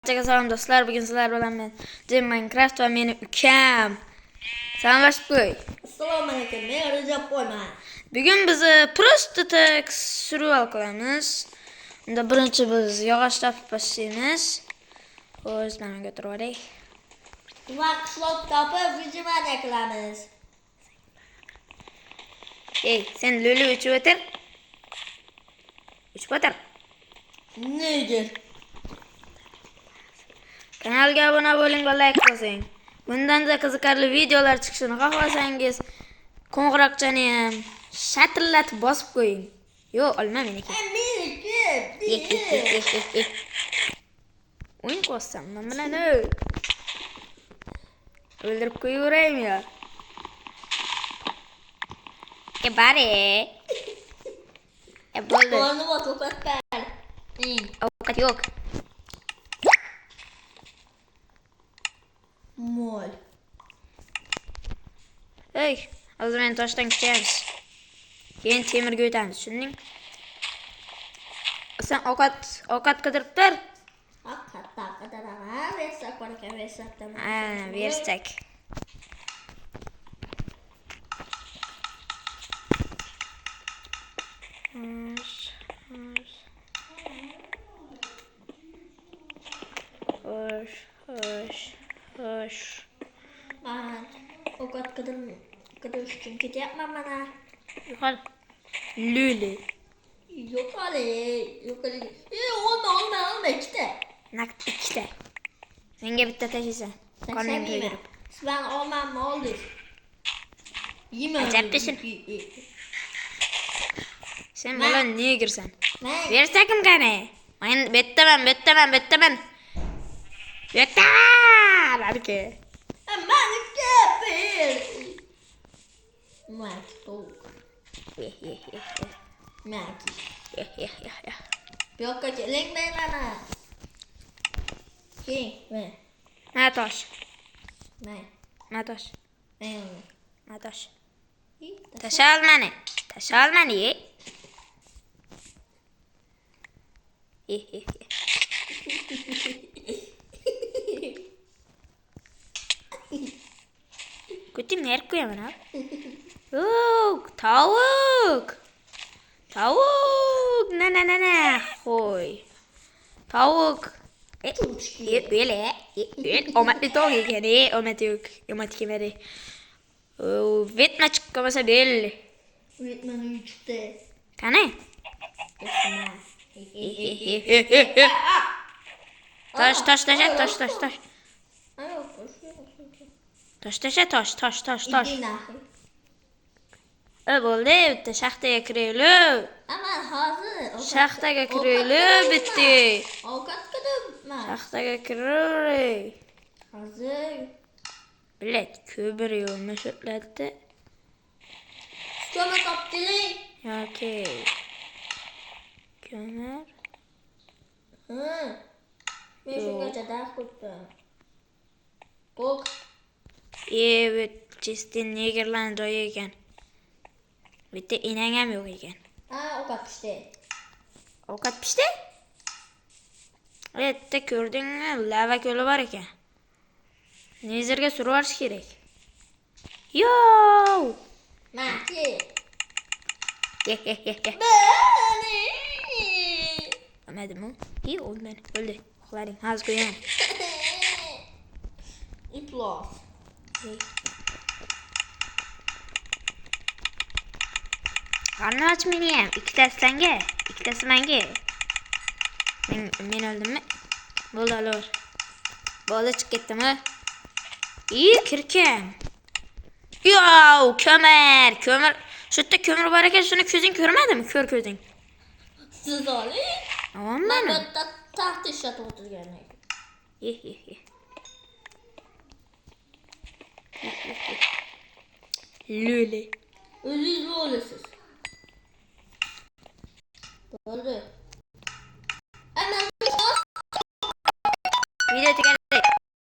Selam dostlar, bugün sizler bilen ben Cem Minecraft ve meni ukam Selamlaşıp koy. Assalomualaikum, men Rajab qo'yman. Bugün bizi prostotek survival qilamiz. Unda birinchi biz yog'och topib boshlaymiz. O'z mana götürib olaylik. Qishloq topib vijimaniya qilamiz. Ey, sen lulu uchib o'tir. Uchib o'tir. Nega? Kanalga obuna bo'ling va like bosing. Bundan da qiziqarli videolar chiqishini xohlasangiz, qo'ng'iroqchani ham shatillatib bosib qo'ying. Yo, olma meniki. Meniki. O'yin qo'ssam, men bilan o'ldirib qo'yaveraymi yo? Bari. Bo'ldi. Qornim och, ovqat ber. Ovqat yo'q. Mol. Ey, hozir men toshdan kechamiz. Keyin temirga o'tamiz, tushunding? Sen ovqat qidirib tur. Haqiqatda qadaraman. Versak bor ekan, versakda. Ha, versak. Hoş. Men ovqat qidirish uchun ketyapman mana. Yuqori. Luli. Yo'q hali. Olma, ikkita. Naqd ikkita. Senga bitta tashlaysan. Qorning to'ydirib. Siz ben olmamni oldik. Yeyman. Ajabdasan. Sen bola niye girsen? Men Versakim qani? Men bettaman. Betta! Balki. Meniki bir. Meniki tavuk. Meniki. Bu yoqqa keling mana. Keling, men. Matosh. Men. Matosh. Men. Matosh. Tasha olmani. Kutim nereye koyamam ha? Tavuk. Na. Hoy. Tavuk. Böyle. Omatli tavuk ekeni. Omat yok. Omat kemeri. Vetme çıkmasa belli. Öğretmenim çıktı. Kane? Taş. Taş. Bo'ldi, bitta shaxtaga kiraylik. Ama hazır. Shaxtaga kiraylik, bitti. Ovqat qilibman. Shaxtaga kiraylik. Hazır. Bilet, ko'mir yo'lni sotlatdi. Ko'mir topib keling. Yoki ko'mir. Men shungacha dars qildim. Qo'q. Evet, Justin Negerland joyi ekan. Bitta enang ham yo'q ekan. Ovqat pishdi. Ovqat pishdi? Erta ko'rdingmi? Lava ko'li bor ekan. Nezerga surib olish kerak. Yo! Meniki. Bani. Olmadimi? Olmadi. Bo'ldi. Uxlaring, hozir qo'yaman. İplos. Qarni och meni ham. Ikkitasi senga, ikkitasi menga. Men oldimmi? Bo'ldi, olur. Bo'ldi, chiqib ketdimi? Kirkam. Yo, ko'mir. Shu yerda ko'mir bor ekan, shuni ko'zing ko'rmadimi? Ko'r ko'zing. Siz oling. Amanmi? Men bitta taxt ishlatib o'tirgan ekan. Luli. O'zingiz bo'lasiz. Bo'ldi.